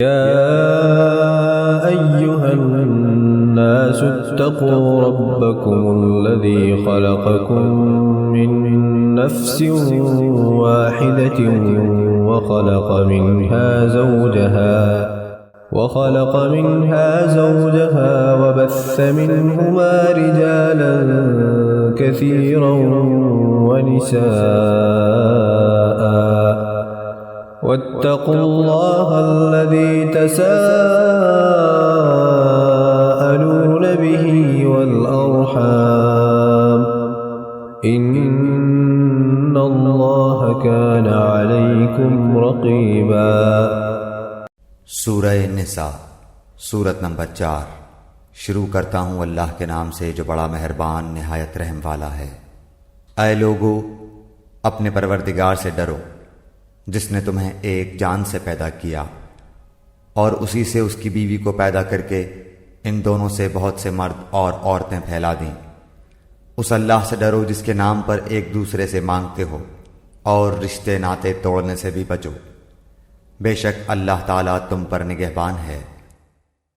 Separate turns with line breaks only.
يا أيها الناس اتقوا ربكم الذي خلقكم من نفس واحدة وخلق منها زوجها وبث منهما رجالا كثيرا ونساء واتقوا الله الذي تساءلون به والأرحام إن الله كان عليكم رقيبا।
सूरह निसा सूरत नंबर 4। शुरू करता हूँ अल्लाह के नाम से जो बड़ा मेहरबान निहायत रहम वाला है। ऐ लोगो, अपने परवरदिगार से डरो जिसने तुम्हें एक जान से पैदा किया और उसी से उसकी बीवी को पैदा करके इन दोनों से बहुत से मर्द और औरतें फैला दीं। उस अल्लाह से डरो जिसके नाम पर एक दूसरे से मांगते हो और रिश्ते नाते तोड़ने से भी बचो। बेशक अल्लाह ताला तुम पर निगहबान है।